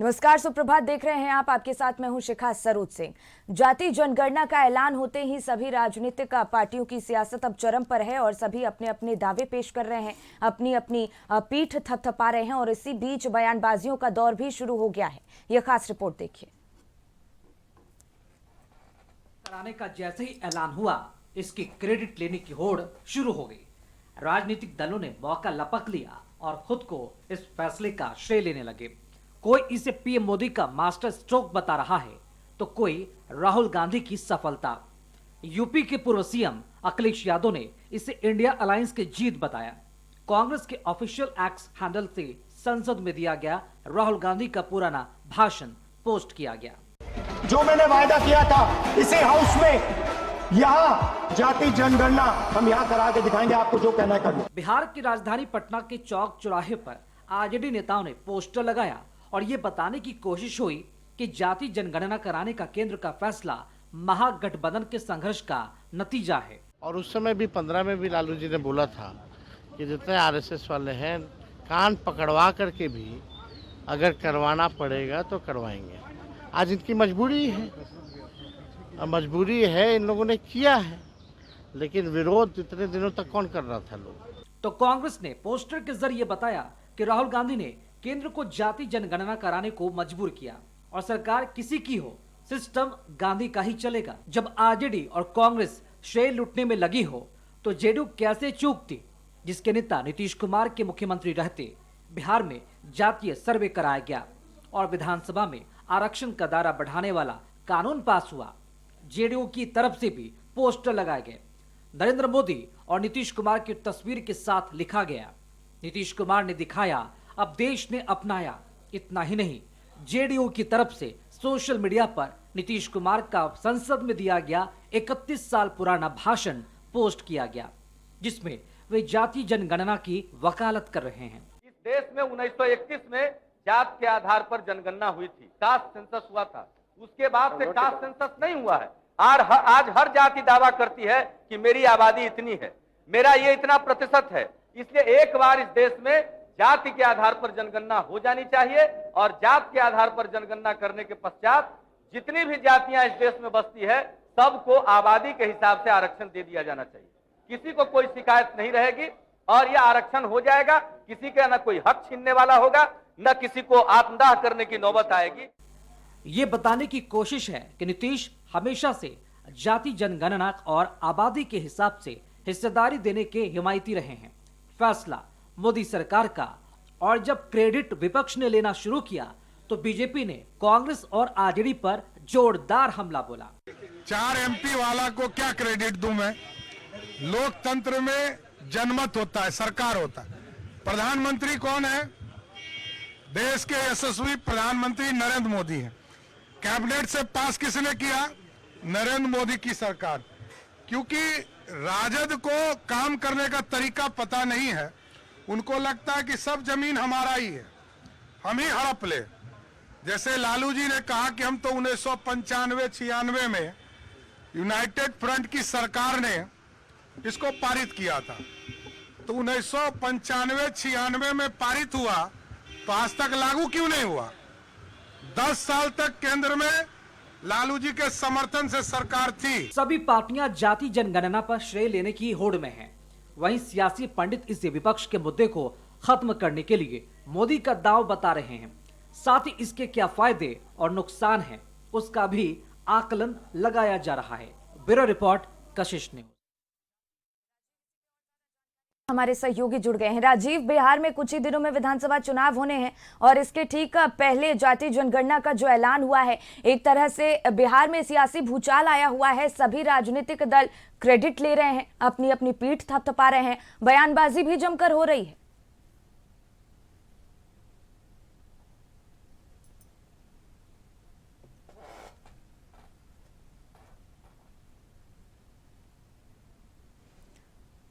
नमस्कार, सुप्रभात। देख रहे हैं आप, आपके साथ मैं हूं शिखा सरोज सिंह। जाति जनगणना का ऐलान होते ही सभी राजनीतिक पार्टियों की सियासत अब चरम पर है और सभी अपने अपने दावे पेश कर रहे हैं, अपनी अपनी पीठ थपथपा रहे हैं और इसी बीच बयानबाजियों का दौर भी शुरू हो गया है। यह खास रिपोर्ट देखिए। कराने का जैसे ही ऐलान हुआ, इसकी क्रेडिट लेने की होड़ शुरू हो गई। राजनीतिक दलों ने मौका लपक लिया और खुद को इस फैसले का श्रेय लेने लगे। कोई इसे पीएम मोदी का मास्टर स्ट्रोक बता रहा है, तो कोई राहुल गांधी की सफलता। यूपी के पूर्व सीएम अखिलेश यादव ने इसे इंडिया अलायंस की जीत बताया। कांग्रेस के ऑफिशियल एक्स हैंडल से संसद में दिया गया राहुल गांधी का पुराना भाषण पोस्ट किया गया। जो मैंने वायदा किया था इसी हाउस में, यहाँ जाति जनगणना हम यहाँ करा के दिखाएंगे, आपको जो कहना है कर। बिहार की राजधानी पटना के चौक चौराहे पर आरजेडी नेताओं ने पोस्टर लगाया और ये बताने की कोशिश हुई कि जाति जनगणना कराने का केंद्र का फैसला महागठबंधन के संघर्ष का नतीजा है। और उस समय भी 15 में भी लालू जी ने बोला था कि जितने आरएसएस वाले हैं कान पकड़वा करके भी अगर करवाना पड़ेगा तो करवाएंगे। आज इनकी मजबूरी है, मजबूरी है, इन लोगों ने किया है, लेकिन विरोध इतने दिनों तक कौन कर रहा था लोग। तो कांग्रेस ने पोस्टर के जरिए बताया कि राहुल गांधी ने केंद्र को जाति जनगणना कराने को मजबूर किया और सरकार किसी की हो, सिस्टम गांधी का ही चलेगा। जब आरजेडी और कांग्रेस श्रेय लूटने में लगी हो तो जेडीयू कैसे चूकती, जिसके नेता नीतीश कुमार के मुख्यमंत्री रहते बिहार में जातीय सर्वे कराया गया और विधानसभा में आरक्षण का दायरा बढ़ाने वाला कानून पास हुआ। जेडीयू की तरफ से भी पोस्टर लगाए गए। नरेंद्र मोदी और नीतीश कुमार की तस्वीर के साथ लिखा गया, नीतीश कुमार ने दिखाया, अब देश ने अपनाया। इतना ही नहीं, जेडीयू की तरफ से सोशल मीडिया पर नीतीश कुमार का संसद में दिया गया 31 साल पुराना भाषण पोस्ट किया गया, जिसमें वे जाति जनगणना की वकालत कर रहे हैं। इस देश में 1931 में जात के आधार पर जनगणना हुई थी, कास्ट सेंसस हुआ था। उसके बाद से कास्ट सेंसस नहीं हुआ है। आज हर जाति दावा करती है कि मेरी आबादी इतनी है, मेरा ये इतना प्रतिशत है। इसलिए एक बार इस देश में जाति के आधार पर जनगणना हो जानी चाहिए और जात के आधार पर जनगणना करने के पश्चात जितनी भी जातियां इस देश में बसती है, सबको आबादी के हिसाब से आरक्षण दे दिया जाना चाहिए। किसी को कोई शिकायत नहीं रहेगी और यह आरक्षण हो जाएगा। किसी का न कोई हक छीनने वाला होगा, न किसी को आत्मदाह करने की नौबत आएगी। ये बताने की कोशिश है कि नीतीश हमेशा से जाति जनगणना और आबादी के हिसाब से हिस्सेदारी देने के हिमायती रहे हैं। फैसला मोदी सरकार का, और जब क्रेडिट विपक्ष ने लेना शुरू किया तो बीजेपी ने कांग्रेस और आरजेडी पर जोरदार हमला बोला। 4 एमपी वाला को क्या क्रेडिट दूं मैं? लोकतंत्र में जनमत होता है, सरकार होता है। प्रधानमंत्री कौन है? देश के यशस्वी प्रधानमंत्री नरेंद्र मोदी हैं। कैबिनेट से पास किसने किया? नरेंद्र मोदी की सरकार। क्योंकि राजद को काम करने का तरीका पता नहीं है, उनको लगता है कि सब जमीन हमारा ही है, हम ही हड़प ले। जैसे लालू जी ने कहा कि हम तो 1995-96 में यूनाइटेड फ्रंट की सरकार ने इसको पारित किया था, तो 1995-96 में पारित हुआ तो आज तक लागू क्यों नहीं हुआ? 10 साल तक केंद्र में लालू जी के समर्थन से सरकार थी। सभी पार्टियां जाति जनगणना पर श्रेय लेने की होड़ में हैं। वहीं सियासी पंडित इस विपक्ष के मुद्दे को खत्म करने के लिए मोदी का दांव बता रहे हैं। साथ ही इसके क्या फायदे और नुकसान हैं, उसका भी आकलन लगाया जा रहा है। ब्यूरो रिपोर्ट, कशिश न्यूज। हमारे सहयोगी जुड़ गए हैं। राजीव, बिहार में कुछ ही दिनों में विधानसभा चुनाव होने हैं और इसके ठीक पहले जाति जनगणना का जो ऐलान हुआ है, एक तरह से बिहार में सियासी भूचाल आया हुआ है। सभी राजनीतिक दल क्रेडिट ले रहे हैं, अपनी अपनी पीठ थपथपा रहे हैं, बयानबाजी भी जमकर हो रही है।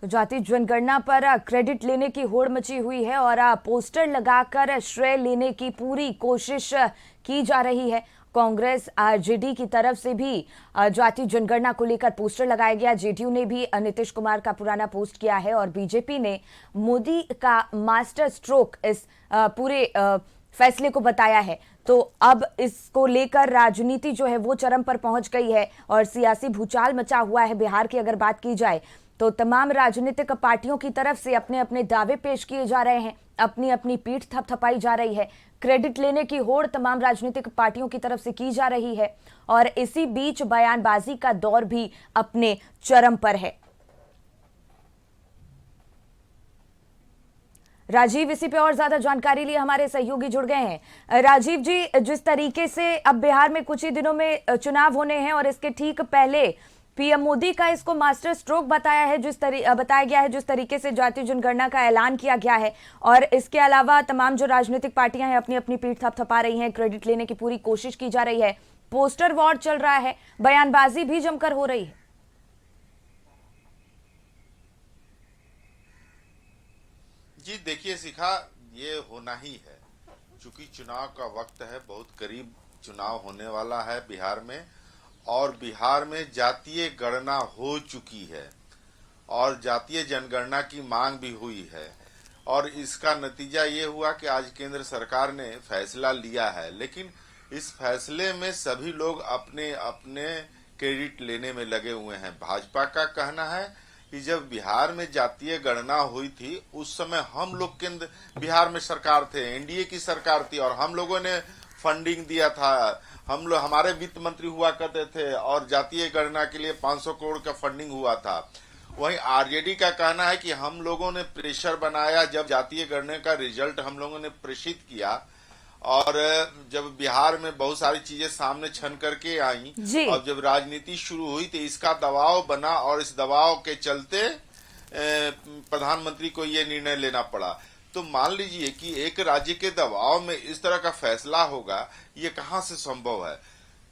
तो जाति जनगणना पर क्रेडिट लेने की होड़ मची हुई है और पोस्टर लगाकर श्रेय लेने की पूरी कोशिश की जा रही है। कांग्रेस आरजेडी की तरफ से भी जाति जनगणना को लेकर पोस्टर लगाया गया। जेडीयू ने भी नीतीश कुमार का पुराना पोस्ट किया है और बीजेपी ने मोदी का मास्टर स्ट्रोक इस पूरे फैसले को बताया है। तो अब इसको लेकर राजनीति जो है वो चरम पर पहुंच गई है और सियासी भूचाल मचा हुआ है। बिहार की अगर बात की जाए तो तमाम राजनीतिक पार्टियों की तरफ से अपने अपने दावे पेश किए जा रहे हैं, अपनी अपनी पीठ थपथपाई जा रही है, क्रेडिट लेने की होड़ तमाम राजनीतिक पार्टियों की तरफ से की जा रही है और इसी बीच बयानबाजी का दौर भी अपने चरम पर है। राजीव, इसी पे और ज्यादा जानकारी लिए हमारे सहयोगी जुड़ गए हैं। राजीव जी, जिस तरीके से अब बिहार में कुछ ही दिनों में चुनाव होने हैं और इसके ठीक पहले पीएम मोदी का इसको मास्टर स्ट्रोक बताया गया है, जिस तरीके से जातीय जनगणना का ऐलान किया गया है और इसके अलावा तमाम जो राजनीतिक पार्टियां हैं अपनी अपनी पीठ थपथपा रही हैं, क्रेडिट लेने की पूरी कोशिश की जा रही है, पोस्टर वॉर चल रहा है, बयानबाजी भी जमकर हो रही है। जी देखिए शिखा, ये होना ही है, चूंकि चुनाव का वक्त है, बहुत करीब चुनाव होने वाला है बिहार में और बिहार में जातीय गणना हो चुकी है और जातीय जनगणना की मांग भी हुई है और इसका नतीजा ये हुआ कि आज केंद्र सरकार ने फैसला लिया है। लेकिन इस फैसले में सभी लोग अपने अपने क्रेडिट लेने में लगे हुए हैं। भाजपा का कहना है कि जब बिहार में जातीय गणना हुई थी उस समय हम लोग केंद्र बिहार में सरकार थे, एनडीए की सरकार थी और हम लोगों ने फंडिंग दिया था, हम लोग हमारे वित्त मंत्री हुआ करते थे और जातीय गणना के लिए 500 करोड़ का फंडिंग हुआ था। वहीं आरजेडी का कहना है कि हम लोगों ने प्रेशर बनाया, जब जातीय गणना का रिजल्ट हम लोगों ने प्रेषित किया और जब बिहार में बहुत सारी चीजें सामने छन करके आई और जब राजनीति शुरू हुई तो इसका दबाव बना और इस दबाव के चलते प्रधानमंत्री को ये निर्णय लेना पड़ा। तो मान लीजिए कि एक राज्य के दबाव में इस तरह का फैसला होगा, ये कहां से संभव है।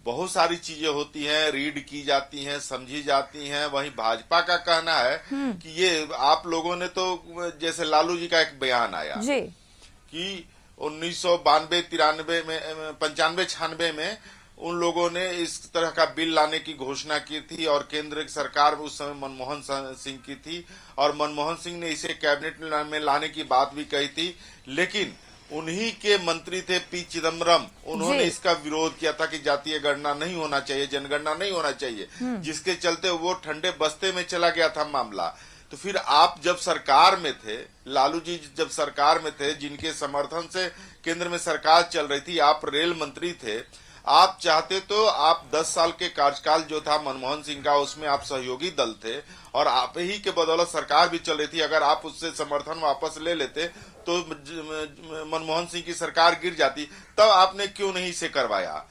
बहुत सारी चीजें होती हैं, रीड की जाती हैं, समझी जाती हैं। वहीं भाजपा का कहना है कि ये आप लोगों ने तो, जैसे लालू जी का एक बयान आया कि 1992, 93 में, 95, 96 में उन लोगों ने इस तरह का बिल लाने की घोषणा की थी और केंद्र सरकार उस समय मनमोहन सिंह की थी और मनमोहन सिंह ने इसे कैबिनेट में लाने की बात भी कही थी। लेकिन उन्हीं के मंत्री थे पी चिदम्बरम, उन्होंने इसका विरोध किया था कि जातीय गणना नहीं होना चाहिए, जनगणना नहीं होना चाहिए, जिसके चलते वो ठंडे बस्ते में चला गया था मामला। तो फिर आप जब सरकार में थे, लालू जी जब सरकार में थे, जिनके समर्थन से केंद्र में सरकार चल रही थी, आप रेल मंत्री थे, आप चाहते तो आप 10 साल के कार्यकाल जो था मनमोहन सिंह का, उसमें आप सहयोगी दल थे और आप ही के बदौलत सरकार भी चल रही थी। अगर आप उससे समर्थन वापस ले लेते तो मनमोहन सिंह की सरकार गिर जाती, तब आपने क्यों नहीं इसे करवाया।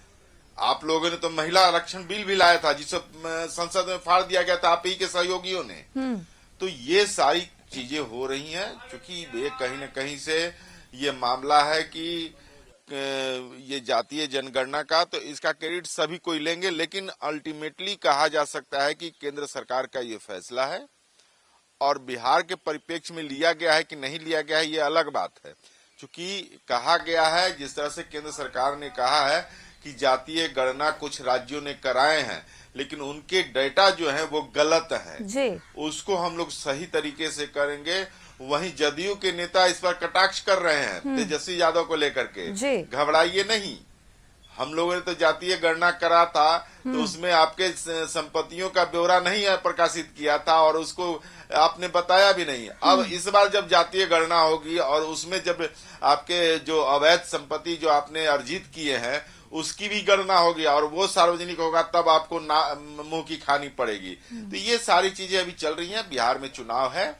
आप लोगों ने तो महिला आरक्षण बिल भी लाया था जिसे संसद में फाड़ दिया गया था आप ही के सहयोगियों ने। तो ये सारी चीजें हो रही हैं, क्योंकि ये कहीं न कहीं से ये मामला है कि ये जातीय जनगणना का, तो इसका क्रेडिट सभी कोई लेंगे, लेकिन अल्टीमेटली कहा जा सकता है कि केंद्र सरकार का ये फैसला है और बिहार के परिप्रेक्ष्य में लिया गया है कि नहीं लिया गया है ये अलग बात है। क्योंकि कहा गया है, जिस तरह से केंद्र सरकार ने कहा है कि जातीय गणना कुछ राज्यों ने कराए हैं लेकिन उनके डेटा जो है वो गलत है, उसको हम लोग सही तरीके से करेंगे। वहीं जदयू के नेता इस पर कटाक्ष कर रहे हैं तेजस्वी यादव को लेकर के, घबराइए नहीं, हम लोगों ने तो जातीय गणना करा था तो उसमें आपके संपत्तियों का ब्यौरा नहीं प्रकाशित किया था और उसको आपने बताया भी नहीं। अब इस बार जब जातीय गणना होगी और उसमें जब आपके जो अवैध संपत्ति जो आपने अर्जित किए हैं उसकी भी गणना होगी और वो सार्वजनिक होगा, तब आपको मुंह की खानी पड़ेगी। तो ये सारी चीजें अभी चल रही हैं। बिहार में चुनाव है,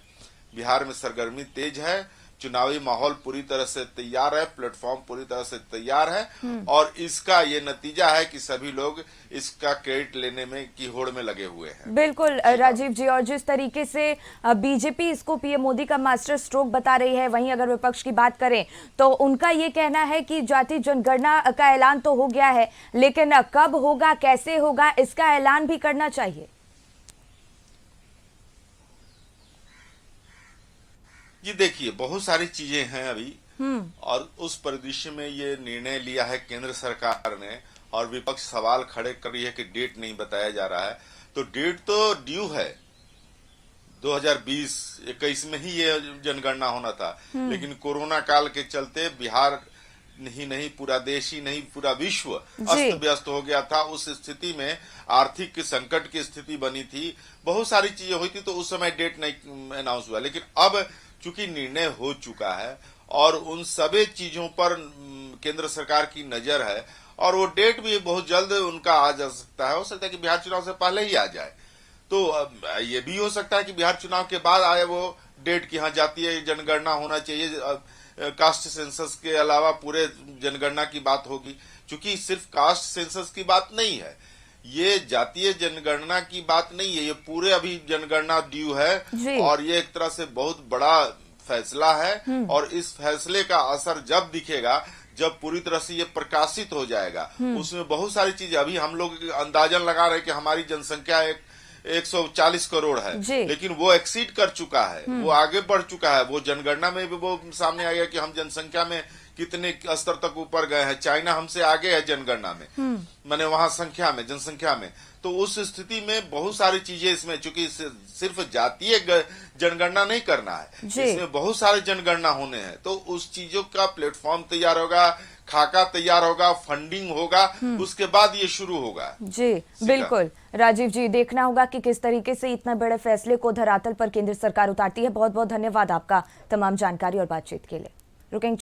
बिहार में सरगर्मी तेज है, चुनावी माहौल पूरी तरह से तैयार है, प्लेटफॉर्म पूरी तरह से तैयार है और इसका ये नतीजा है कि सभी लोग इसका क्रेडिट लेने में की होड़ में लगे हुए हैं। बिल्कुल राजीव जी, और जिस तरीके से बीजेपी इसको पीएम मोदी का मास्टर स्ट्रोक बता रही है, वहीं अगर विपक्ष की बात करें तो उनका ये कहना है कि जातीय जनगणना का ऐलान तो हो गया है, लेकिन कब होगा, कैसे होगा, इसका ऐलान भी करना चाहिए। जी देखिए, बहुत सारी चीजें हैं अभी और उस परिदृश्य में ये निर्णय लिया है केंद्र सरकार ने और विपक्ष सवाल खड़े कर रही है कि डेट नहीं बताया जा रहा है। तो डेट तो ड्यू है, 2020-21 में ही ये जनगणना होना था, लेकिन कोरोना काल के चलते बिहार ही नहीं, पूरा देश ही नहीं, पूरा विश्व अस्त व्यस्त हो गया था। उस स्थिति में आर्थिक संकट की स्थिति बनी थी, बहुत सारी चीजें हुई थी, तो उस समय डेट नहीं अनाउंस हुआ। लेकिन अब चूंकि निर्णय हो चुका है और उन सभी चीजों पर केंद्र सरकार की नजर है और वो डेट भी बहुत जल्द उनका आ जा सकता है। हो सकता है कि बिहार चुनाव से पहले ही आ जाए, तो ये भी हो सकता है कि बिहार चुनाव के बाद आए वो डेट की हाँ जातीय जनगणना होना चाहिए। कास्ट सेंसस के अलावा पूरे जनगणना की बात होगी, क्योंकि सिर्फ कास्ट सेंसस की बात नहीं है, ये जातीय जनगणना की बात नहीं है, ये पूरे अभी जनगणना ड्यू है और ये एक तरह से बहुत बड़ा फैसला है। और इस फैसले का असर जब दिखेगा, जब पूरी तरह से ये प्रकाशित हो जाएगा, उसमें बहुत सारी चीजें, अभी हम लोग अंदाजन लगा रहे हैं कि हमारी जनसंख्या 140 करोड़ है, लेकिन वो एक्सीड कर चुका है, वो आगे बढ़ चुका है। वो जनगणना में भी वो सामने आ गया कि हम जनसंख्या में कितने स्तर तक ऊपर गए हैं। चाइना हमसे आगे है जनगणना में, माने वहां संख्या में, जनसंख्या में। तो उस स्थिति में बहुत सारी चीजें इसमें, चूंकि सिर्फ जातीय जनगणना नहीं करना है, इसमें बहुत सारे जनगणना होने हैं, तो उस चीजों का प्लेटफॉर्म तैयार होगा, खाका तैयार होगा, फंडिंग होगा, उसके बाद ये शुरू होगा। जी बिल्कुल राजीव जी, देखना होगा कि किस तरीके से इतना बड़े फैसले को धरातल पर केंद्र सरकार उतारती है। बहुत बहुत धन्यवाद आपका तमाम जानकारी और बातचीत के लिए। रुकेंगे।